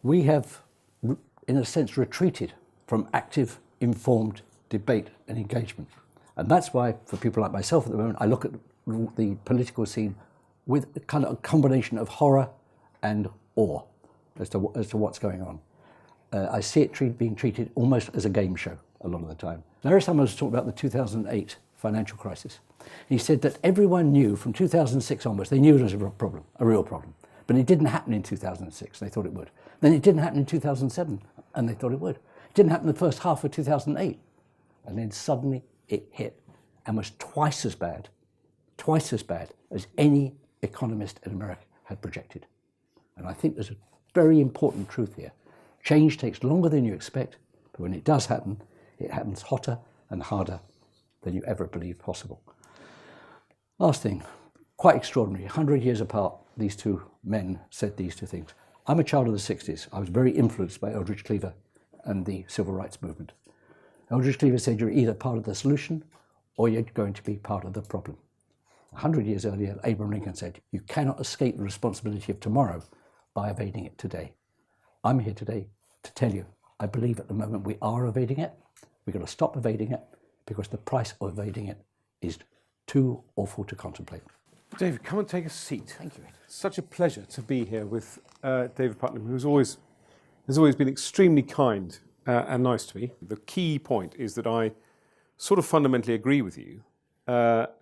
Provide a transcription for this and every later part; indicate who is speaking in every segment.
Speaker 1: We have, in a sense, retreated from active, informed debate and engagement. And that's why, for people like myself at the moment, I look at the political scene with kind of a combination of horror and awe as to what's going on. I see it being treated almost as a game show a lot of the time. Larry Summers talked about the 2008 financial crisis. He said that everyone knew from 2006 onwards, they knew it was a real problem. But it didn't happen in 2006, they thought it would. Then it didn't happen in 2007, and they thought it would. It didn't happen in the first half of 2008. And then suddenly it hit and was twice as bad as any economist in America had projected. And I think there's a very important truth here. Change takes longer than you expect, but when it does happen, it happens hotter and harder than you ever believed possible. Last thing, quite extraordinary. 100 years apart, these two men said these two things. I'm a child of the 60s. I was very influenced by Eldridge Cleaver and the civil rights movement. Eldridge Cleaver said you're either part of the solution or you're going to be part of the problem. 100 years earlier, Abraham Lincoln said, you cannot escape the responsibility of tomorrow by evading it today. I'm here today to tell you, I believe at the moment we are evading it. We've got to stop evading it because the price of evading it is too awful to contemplate.
Speaker 2: David, come and take a seat.
Speaker 1: Thank you.
Speaker 2: Such a pleasure to be here with David Putnam, who has always been extremely kind and nice to me. The key point is that I sort of fundamentally agree with you that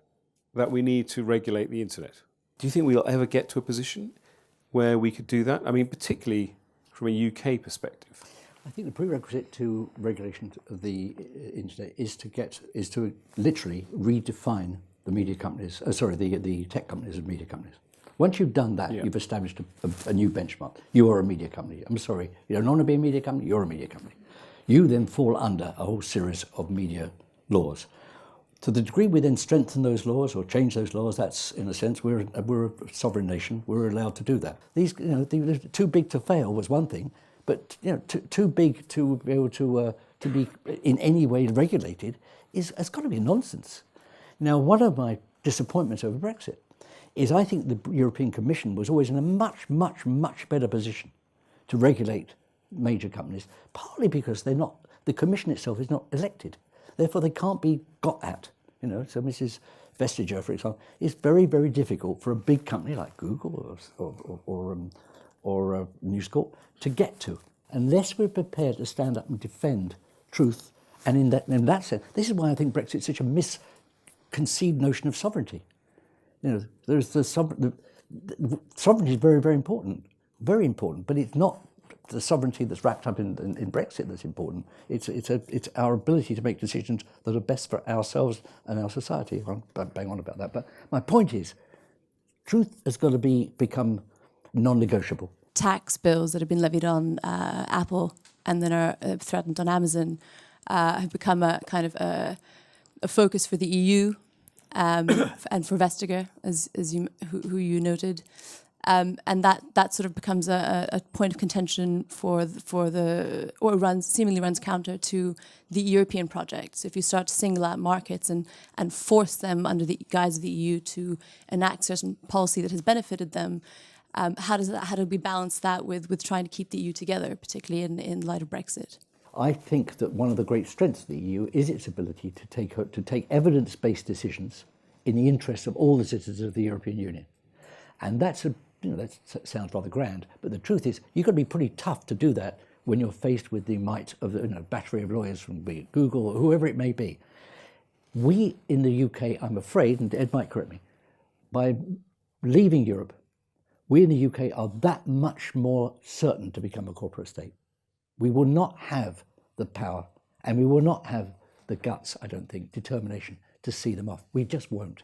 Speaker 2: we need to regulate the internet. Do you think we'll ever get to a position where we could do that? I mean, particularly from a UK perspective.
Speaker 1: I think the prerequisite to regulation of the internet is to literally redefine the media companies, the tech companies and media companies. Once you've done that, you've established a new benchmark. You are a media company. I'm sorry, you don't want to be a media company, you're a media company. You then fall under a whole series of media laws. To the degree we then strengthen those laws or change those laws, that's, in a sense, we're a sovereign nation. We're allowed to do that. These, too big to fail was one thing, but too big to be able to be in any way regulated has got to be nonsense. Now, one of my disappointments over Brexit is I think the European Commission was always in a much, much, much better position to regulate major companies, partly because the Commission itself is not elected. Therefore, they can't be got at. So Mrs. Vestager, for example, it's very, very difficult for a big company like Google or News Corp to get to, unless we're prepared to stand up and defend truth. And in that sense, this is why I think Brexit is such a misconceived notion of sovereignty. There's sovereignty is very, very important, but it's not the sovereignty that's wrapped up in Brexit that's important. It's our ability to make decisions that are best for ourselves and our society. I'll bang on about that. But my point is, truth has got to become non-negotiable.
Speaker 3: Tax bills that have been levied on Apple and then are threatened on Amazon have become a kind of a focus for the EU and for Vestager, who you noted. And that sort of becomes a point of contention seemingly runs counter to the European project. So if you start to single out markets and force them under the guise of the EU to enact certain policy that has benefited them, how do we balance that with trying to keep the EU together, particularly in light of Brexit?
Speaker 1: I think that one of the great strengths of the EU is its ability to take evidence-based decisions in the interests of all the citizens of the European Union, and that sounds rather grand, but the truth is you've got to be pretty tough to do that when you're faced with the might of the battery of lawyers from be it Google or whoever it may be. We in the UK, I'm afraid, and Ed might correct me, by leaving Europe, we in the UK are that much more certain to become a corporate state. We will not have the power and we will not have the guts, I don't think, determination to see them off. We just won't.